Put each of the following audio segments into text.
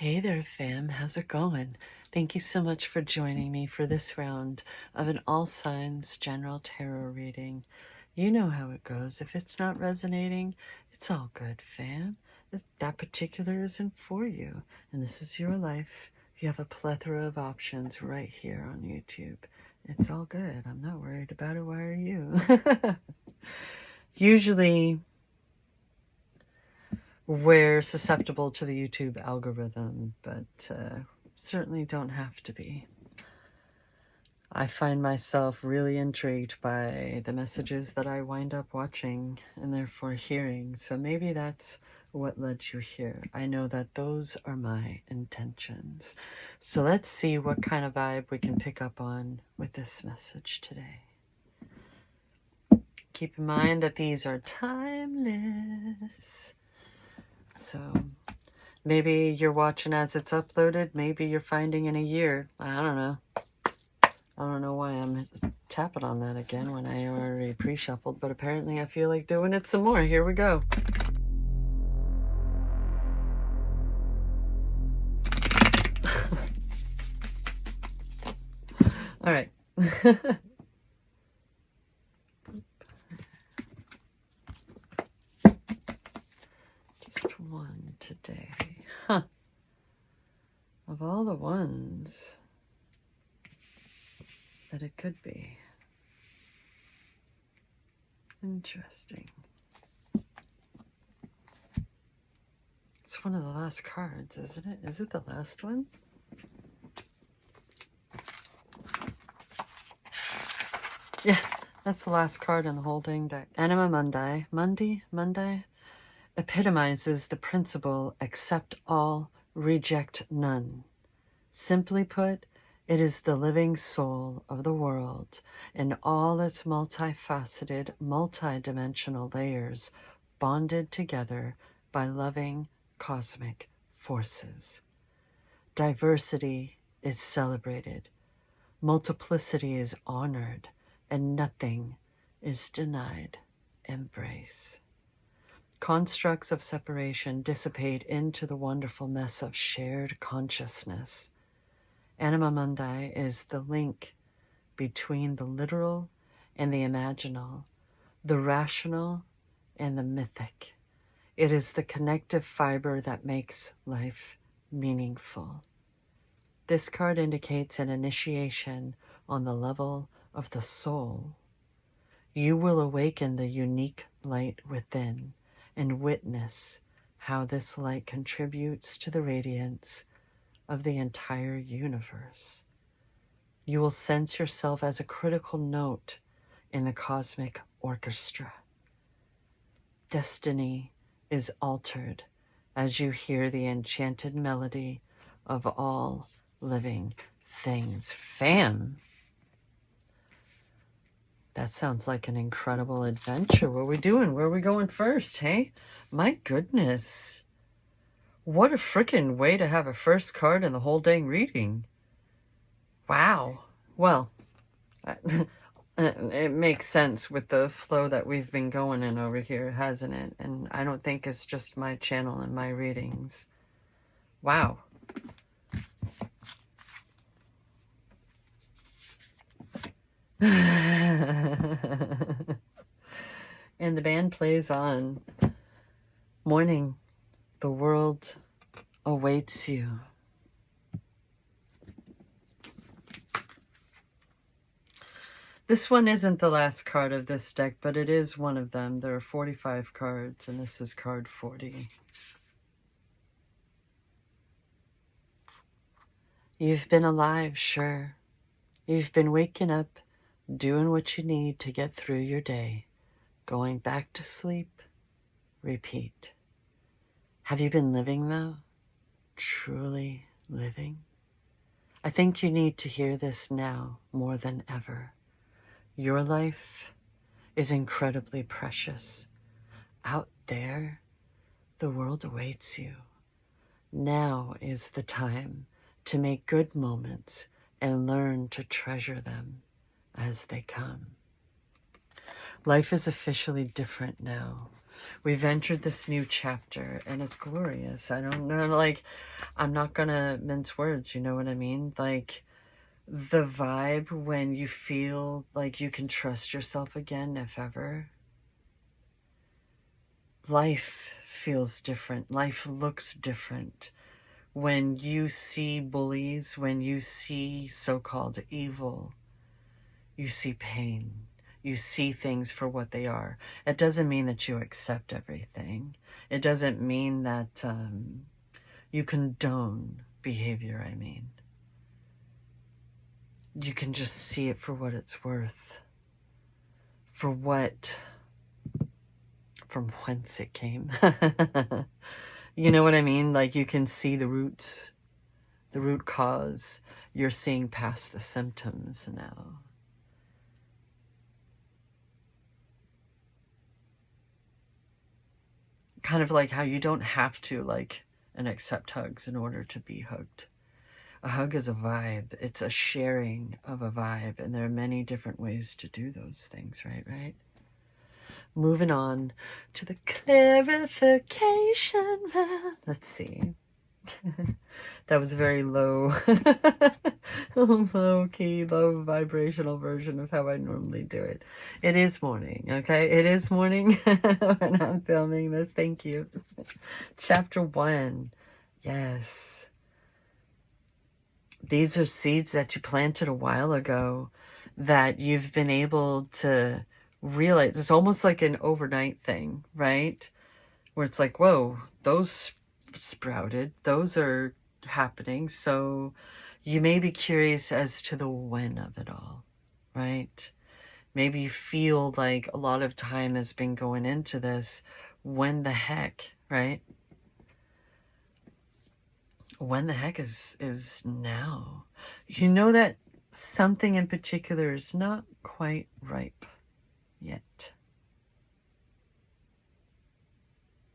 Hey there, fam. How's it going? Thank you so much for joining me for this round of an all signs general tarot reading. You know how it goes. If it's not resonating, it's all good, fam. That particular isn't for you, and this is your life. You have a plethora of options right here on YouTube. It's all good. I'm not worried about it. Why are you? Usually, we're susceptible to the YouTube algorithm, but certainly don't have to be. I find myself really intrigued by the messages that I wind up watching and therefore hearing, so maybe that's what led you here. I know that those are my intentions. So let's see what kind of vibe we can pick up on with this message today. Keep in mind that these are timeless. So maybe you're watching as it's uploaded. Maybe you're finding in a year. I don't know. I don't know why I'm tapping on that again when I already pre-shuffled, but apparently I feel like doing it some more. Here we go. All right. Just one today. Huh. Of all the ones that it could be. Interesting. It's one of the last cards, isn't it? Is it the last one? Yeah, that's the last card in the whole dang deck. Anima Mundi epitomizes the principle accept all, reject none. Simply put, it is the living soul of the world in all its multifaceted, multidimensional layers bonded together by loving cosmic forces. Diversity is celebrated, multiplicity is honored, and nothing is denied embrace. Constructs of separation dissipate into the wonderful mess of shared consciousness. Anima Mundi is the link between the literal and the imaginal, the rational and the mythic. It is the connective fiber that makes life meaningful. This card indicates an initiation on the level of the soul. You will awaken the unique light within and witness how this light contributes to the radiance of the entire universe. You will sense yourself as a critical note in the cosmic orchestra. Destiny is altered as you hear the enchanted melody of all living things. Fam! That sounds like an incredible adventure. What are we doing? Where are we going first, hey? My goodness. What a frickin' way to have a first card in the whole dang reading. Wow. Well, it makes sense with the flow that we've been going in over here, hasn't it? And I don't think it's just my channel and my readings. Wow. And the band plays on. Morning, the world awaits you. This one isn't the last card of this deck, but it is one of them. There are 45 cards, and this is card 40. You've been alive, sure. You've been waking up, doing what you need to get through your day, going back to sleep, repeat. Have you been living, though? Truly living? I think you need to hear this now more than ever. Your life is incredibly precious. Out there, the world awaits you. Now is the time to make good moments and learn to treasure them as they come. Life is officially different now. We've entered this new chapter, and it's glorious. I don't know, like, I'm not gonna mince words, you know what I mean? Like, the vibe when you feel like you can trust yourself again, if ever. Life feels different. Life looks different. When you see bullies, when you see so-called evil, you see pain. You see things for what they are. It doesn't mean that you accept everything. It doesn't mean that you condone behavior, I mean. You can just see it for what it's worth. For what, from whence it came. You know what I mean? Like, you can see the roots, the root cause. You're seeing past the symptoms now. Kind of like how you don't have to like and accept hugs in order to be hugged. A hug is a vibe. It's a sharing of a vibe, and there are many different ways to do those things, right? Moving on to the clarification round. Let's see. That was a very low, low key, low vibrational version of how I normally do it. It is morning, okay? It is morning when I'm filming this. Thank you. Chapter 1. Yes. These are seeds that you planted a while ago that you've been able to realize. It's almost like an overnight thing, right? Where it's like, whoa, those sprouted, those are happening. So you may be curious as to the when of it all, right? Maybe you feel like a lot of time has been going into this. When the heck, right? When the heck is now? You know that something in particular is not quite ripe yet.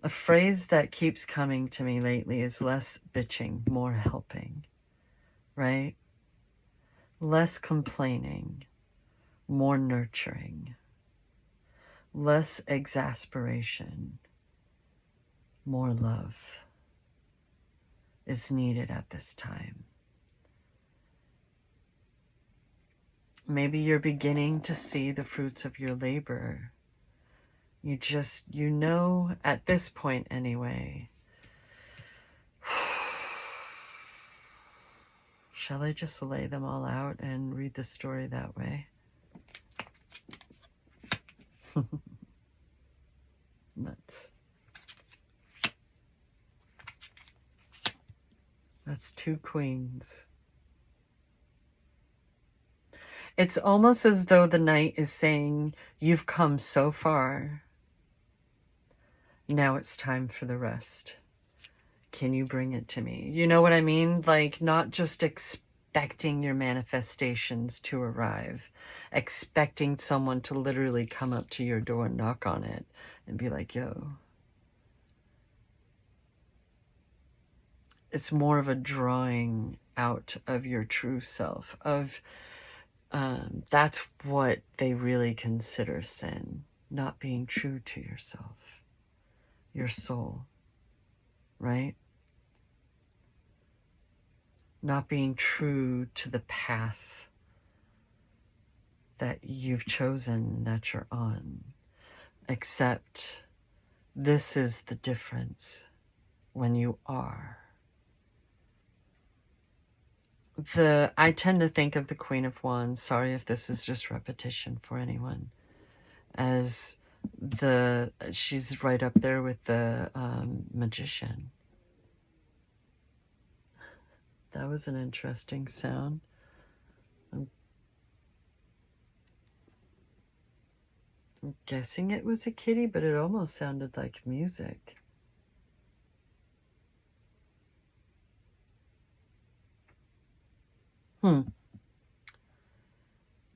A phrase that keeps coming to me lately is less bitching, more helping, right? Less complaining, more nurturing. Less exasperation, more love is needed at this time. Maybe you're beginning to see the fruits of your labor. You know, at this point anyway. Shall I just lay them all out and read the story that way? That's 2 queens. It's almost as though the knight is saying, you've come so far. Now it's time for the rest. Can you bring it to me? You know what I mean? Like, not just expecting your manifestations to arrive, expecting someone to literally come up to your door and knock on it and be like, yo. It's more of a drawing out of your true self, of that's what they really consider sin, not being true to yourself, your soul, right? Not being true to the path that you've chosen, that you're on. Except this is the difference when you are. I tend to think of the Queen of Wands, sorry if this is just repetition for anyone, as she's right up there with the Magician. That was an interesting sound. I'm guessing it was a kitty, but it almost sounded like music.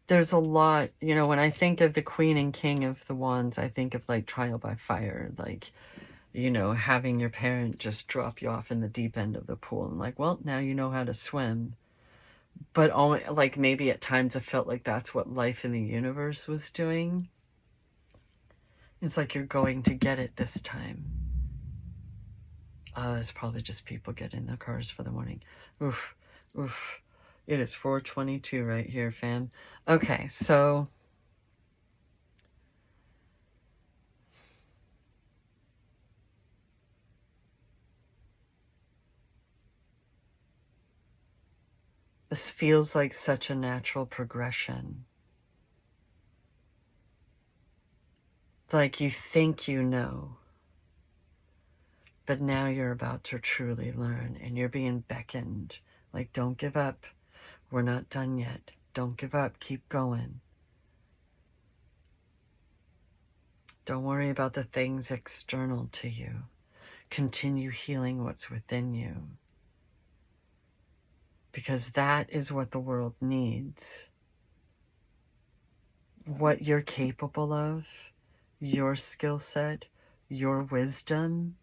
There's a lot, you know, when I think of the Queen and King of the Wands, I think of like trial by fire, like, you know, having your parent just drop you off in the deep end of the pool and like, well, now you know how to swim. But only, like, maybe at times I felt like that's what life in the universe was doing. It's like you're going to get it this time. It's probably just people getting in their cars for the morning. Oof, oof. It is 4:22 right here, fam. Okay, so this feels like such a natural progression. Like you think you know, but now you're about to truly learn, and you're being beckoned. Like, don't give up. We're not done yet. Don't give up. Keep going. Don't worry about the things external to you. Continue healing what's within you. Because that is what the world needs. What you're capable of, your skill set, your wisdom,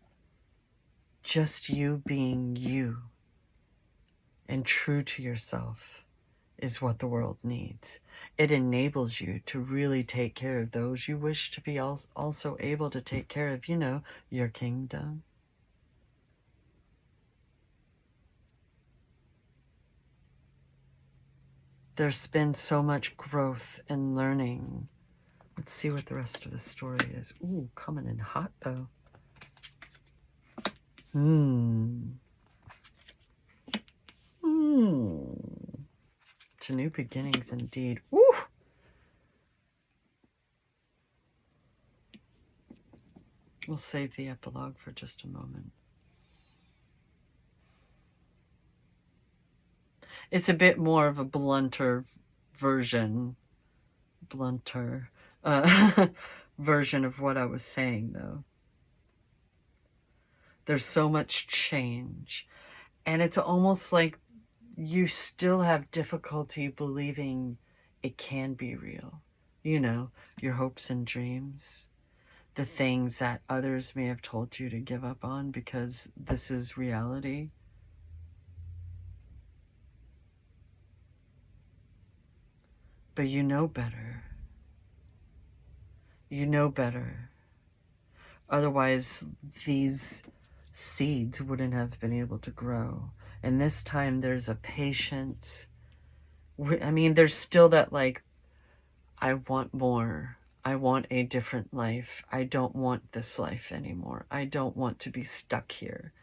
just you being you and true to yourself is what the world needs. It enables you to really take care of those you wish to be also able to take care of, you know, your kingdom. There's been so much growth and learning. Let's see what the rest of the story is. Ooh, coming in hot though. To new beginnings indeed. Ooh. We'll save the epilogue for just a moment. It's a bit more of a blunter version version of what I was saying, though. There's so much change, and it's almost like you still have difficulty believing it can be real. You know, your hopes and dreams, the things that others may have told you to give up on because this is reality. But you know better. You know better. Otherwise, these seeds wouldn't have been able to grow. And this time there's a patience. I mean, there's still that, like, I want more. I want a different life. I don't want this life anymore. I don't want to be stuck here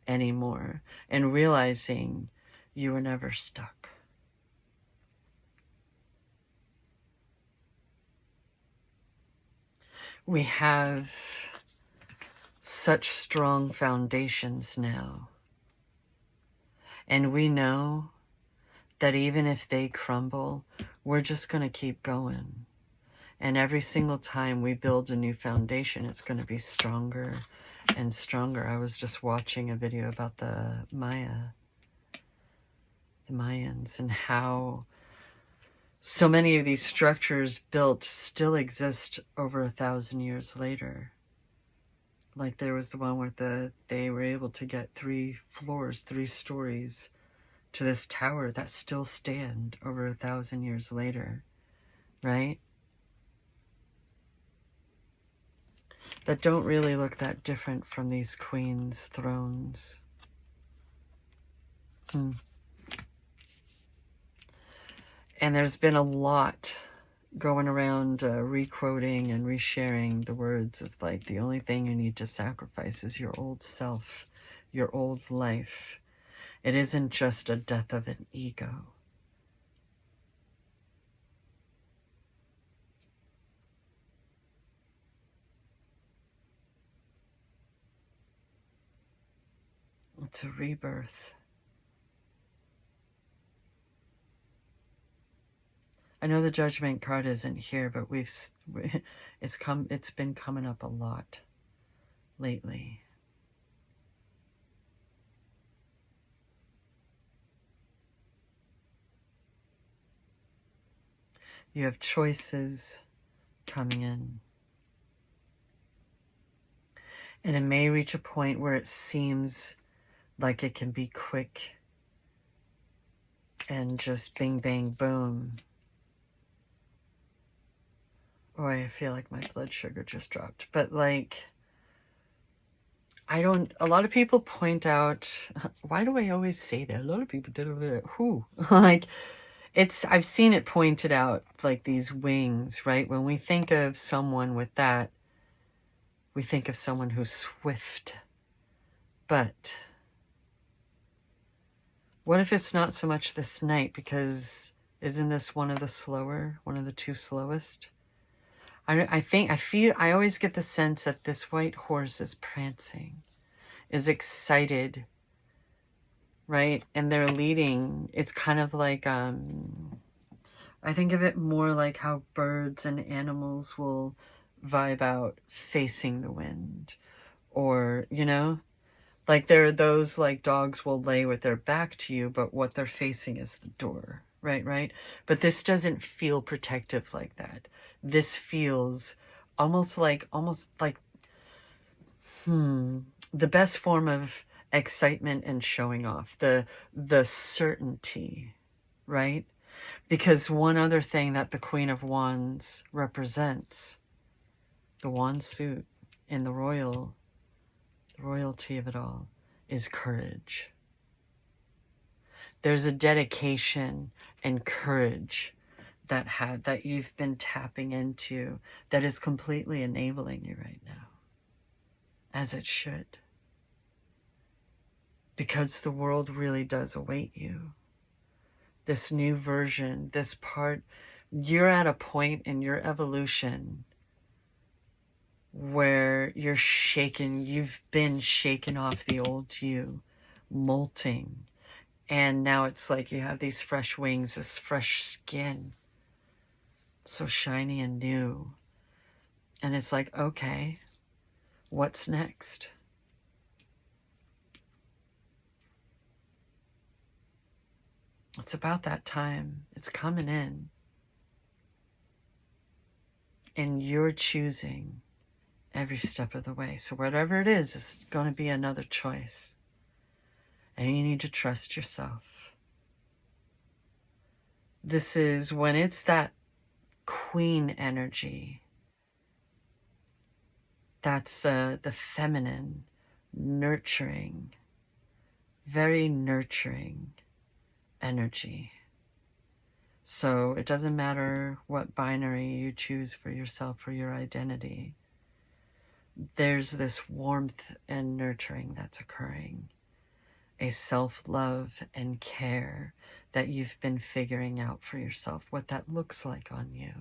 anymore. And realizing you were never stuck. We have such strong foundations now. And we know that even if they crumble, we're just going to keep going. And every single time we build a new foundation, it's going to be stronger and stronger. I was just watching a video about the Mayans, and how so many of these structures built still exist over 1,000 years later. Like there was the one where they were able to get 3 floors, 3 stories to this tower that still stand over 1,000 years later, right? That don't really look that different from these queens' thrones. And there's been a lot going around re-quoting and re-sharing the words of, like, the only thing you need to sacrifice is your old self, your old life. It isn't just a death of an ego. It's a rebirth. I know the Judgment card isn't here, but it's been coming up a lot lately. You have choices coming in. And it may reach a point where it seems like it can be quick and just bing, bang, boom. Oh, I feel like my blood sugar just dropped. But like, a lot of people point out, why do I always say that? A lot of people did it. Who? Like, I've seen it pointed out, like these wings, right? When we think of someone with that, we think of someone who's swift. But what if it's not so much this night? Because isn't this one of the two slowest? I always get the sense that this white horse is prancing, is excited, right? And they're leading. It's kind of like, I think of it more like how birds and animals will vibe out facing the wind. Or, like there are those, like, dogs will lay with their back to you, but what they're facing is the door, right? But this doesn't feel protective like that. This feels almost like the best form of excitement and showing off, the certainty, right? Because one other thing that the Queen of Wands represents, the wand suit in the royalty of it all, is courage. There's a dedication and courage that you've been tapping into that is completely enabling you right now, as it should. Because the world really does await you. This new version, this part, you're at a point in your evolution where you've been shaken off the old you, molting. And now it's like you have these fresh wings, this fresh skin, so shiny and new. And it's like, okay, what's next? It's about that time. It's coming in. And you're choosing every step of the way. So whatever it is, it's going to be another choice. And you need to trust yourself. This is when it's that queen energy. That's the feminine, nurturing, very nurturing energy. So it doesn't matter what binary you choose for yourself, for your identity. There's this warmth and nurturing that's occurring. A self-love and care that you've been figuring out for yourself, what that looks like on you.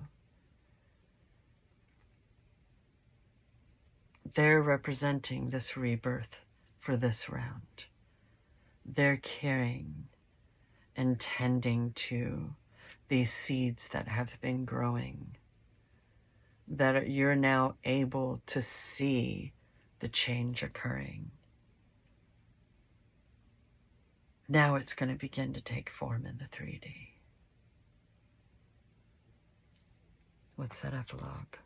They're representing this rebirth for this round. They're caring and tending to these seeds that have been growing, that you're now able to see the change occurring. Now it's going to begin to take form in the 3D. What's that epilogue?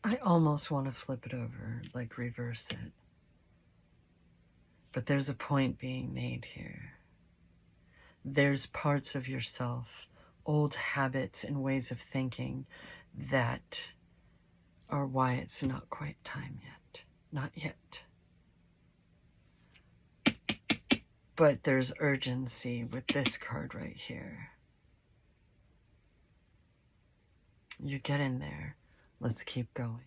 I almost want to flip it over, like reverse it. But there's a point being made here. There's parts of yourself, old habits and ways of thinking that are why it's not quite time yet. Not yet. But there's urgency with this card right here. You get in there. Let's keep going.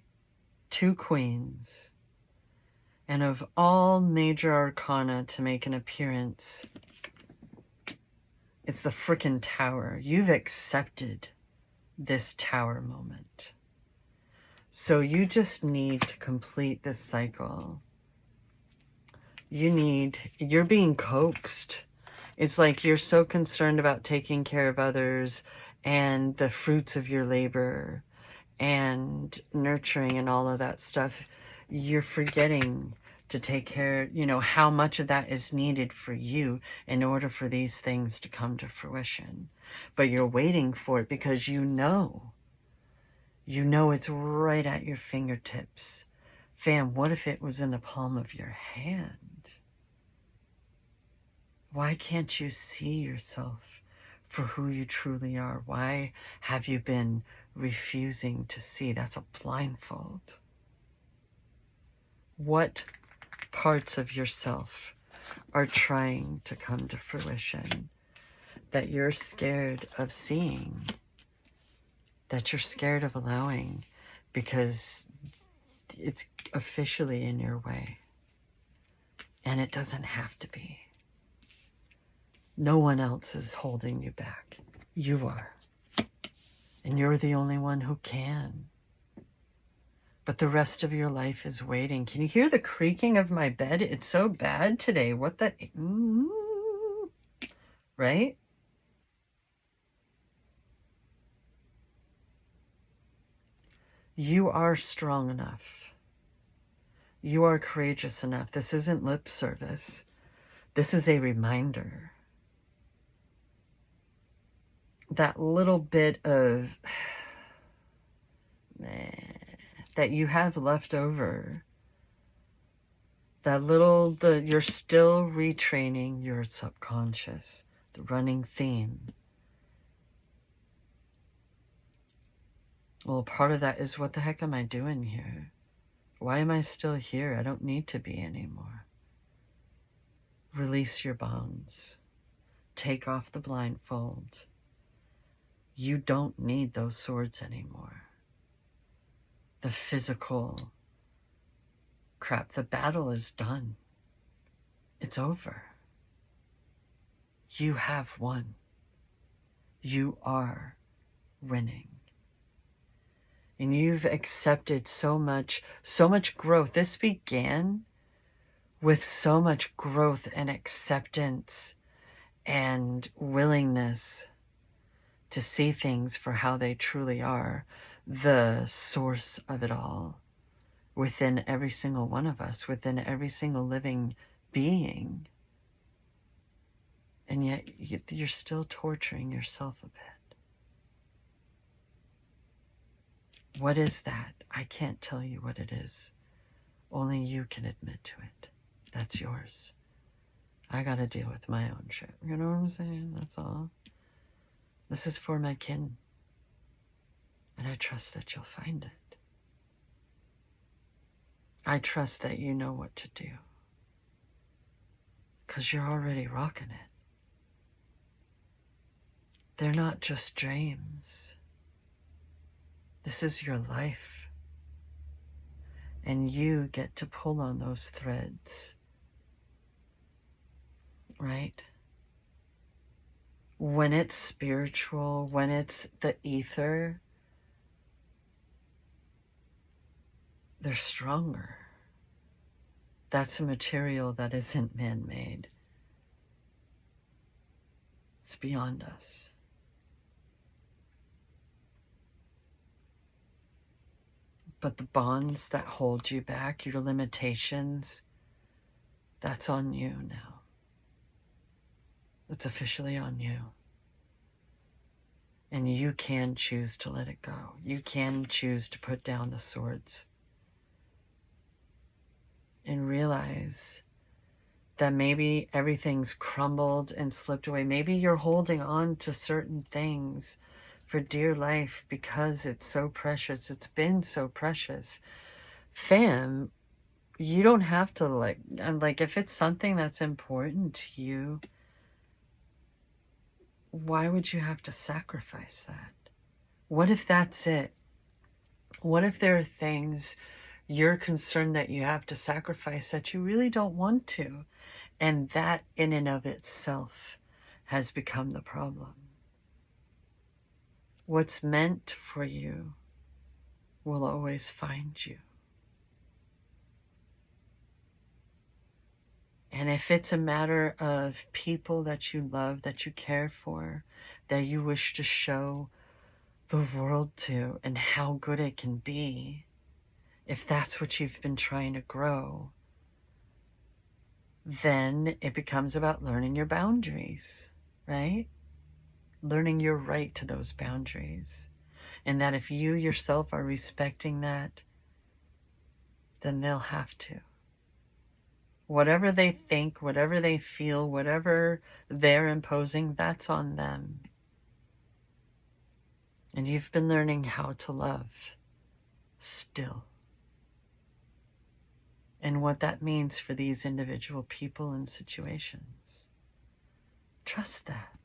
2 queens. And of all major arcana to make an appearance, it's the frickin' Tower. You've accepted this Tower moment. So you just need to complete this cycle. You're being coaxed. It's like you're so concerned about taking care of others and the fruits of your labor and nurturing and all of that stuff. You're forgetting to take care, how much of that is needed for you in order for these things to come to fruition. But you're waiting for it because you know it's right at your fingertips. Fam, what if it was in the palm of your hand? Why can't you see yourself for who you truly are? Why have you been refusing to see? That's a blindfold. What parts of yourself are trying to come to fruition that you're scared of seeing, that you're scared of allowing because it's officially in your way? And it doesn't have to be. No one else is holding you back. You are. And you're the only one who can. But the rest of your life is waiting. Can you hear the creaking of my bed? It's so bad today. What the... Right? You are strong enough. You are courageous enough. This isn't lip service. This is a reminder. That little bit of that you have left over, you're still retraining your subconscious, the running theme. Well, part of that is, what the heck am I doing here? Why am I still here? I don't need to be anymore. Release your bonds. Take off the blindfold. You don't need those swords anymore. The physical crap, the battle is done. It's over. You have won. You are winning. And you've accepted so much growth. This began with so much growth and acceptance and willingness to see things for how they truly are, the source of it all, within every single one of us, within every single living being. And yet you're still torturing yourself a bit. What is that? I can't tell you what it is. Only you can admit to it. That's yours. I gotta deal with my own shit. You know what I'm saying? That's all. This is for my kin. And I trust that you'll find it. I trust that you know what to do. Because you're already rocking it. They're not just dreams. This is your life. And you get to pull on those threads. Right? When it's spiritual, when it's the ether, they're stronger. That's a material that isn't man-made. It's beyond us. But the bonds that hold you back, your limitations, that's on you now. It's officially on you. And you can choose to let it go. You can choose to put down the swords. And realize that maybe everything's crumbled and slipped away. Maybe you're holding on to certain things for dear life because it's so precious. It's been so precious. Fam, you don't have to like if it's something that's important to you, why would you have to sacrifice that? What if that's it? What if there are things you're concerned that you have to sacrifice that you really don't want to? And that in and of itself has become the problem. What's meant for you will always find you. And if it's a matter of people that you love, that you care for, that you wish to show the world to and how good it can be, if that's what you've been trying to grow, then it becomes about learning your boundaries, right? Learning your right to those boundaries. And that if you yourself are respecting that, then they'll have to. Whatever they think, whatever they feel, whatever they're imposing, that's on them. And you've been learning how to love still. And what that means for these individual people and situations. Trust that.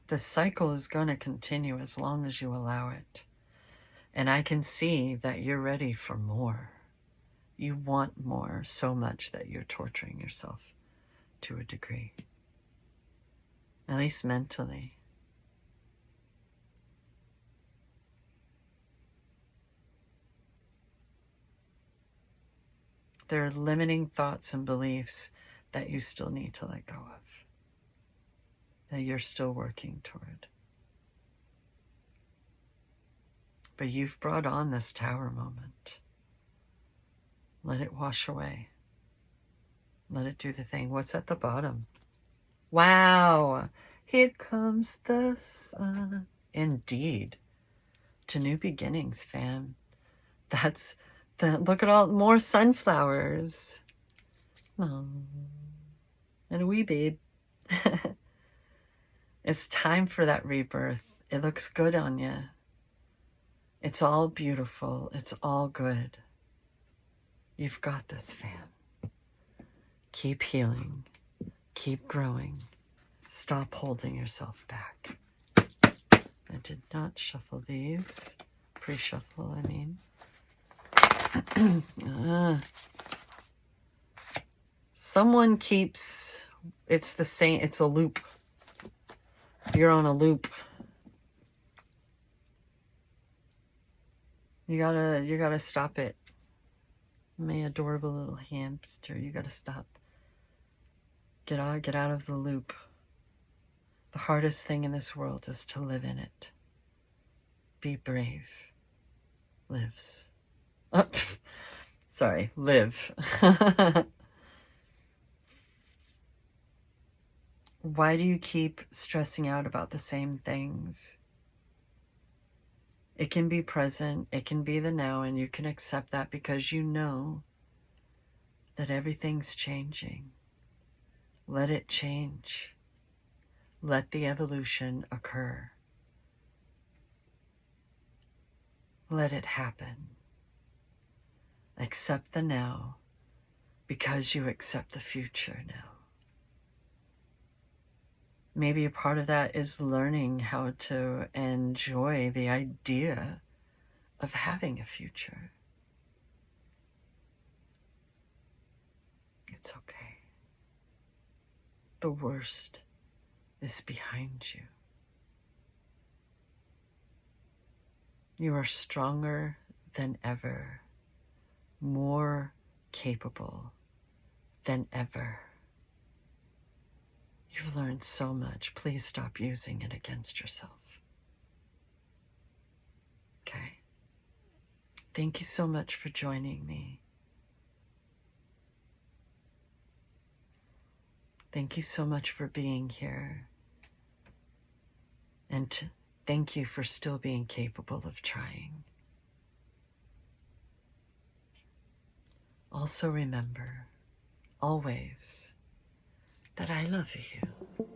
The cycle is going to continue as long as you allow it. And I can see that you're ready for more. You want more so much that you're torturing yourself to a degree. At least mentally. There are limiting thoughts and beliefs that you still need to let go of. That you're still working toward. But you've brought on this tower moment. Let it wash away. Let it do the thing. What's at the bottom? Wow! Here comes the sun. Indeed. To new beginnings, fam. That's the, look at all, more sunflowers. Oh. And a wee babe. It's time for that rebirth. It looks good on you. It's all beautiful. It's all good. You've got this, fam. Keep healing. Keep growing. Stop holding yourself back. I did not shuffle these. Pre-shuffle, I mean. Someone keeps, it's the same, it's a loop. You're on a loop. You gotta stop it. My adorable little hamster, you gotta stop. Get out of the loop. The hardest thing in this world is to live in it. Be brave. Lives. Oh, sorry, live. Why do you keep stressing out about the same things? It can be present, it can be the now, and you can accept that because you know that everything's changing. Let it change. Let the evolution occur. Let it happen. Accept the now because you accept the future now. Maybe a part of that is learning how to enjoy the idea of having a future. It's okay. The worst is behind you. You are stronger than ever, more capable than ever. You've learned so much. Please stop using it against yourself. Okay? Thank you so much for joining me. Thank you so much for being here. And thank you for still being capable of trying. Also remember, always, that I love you.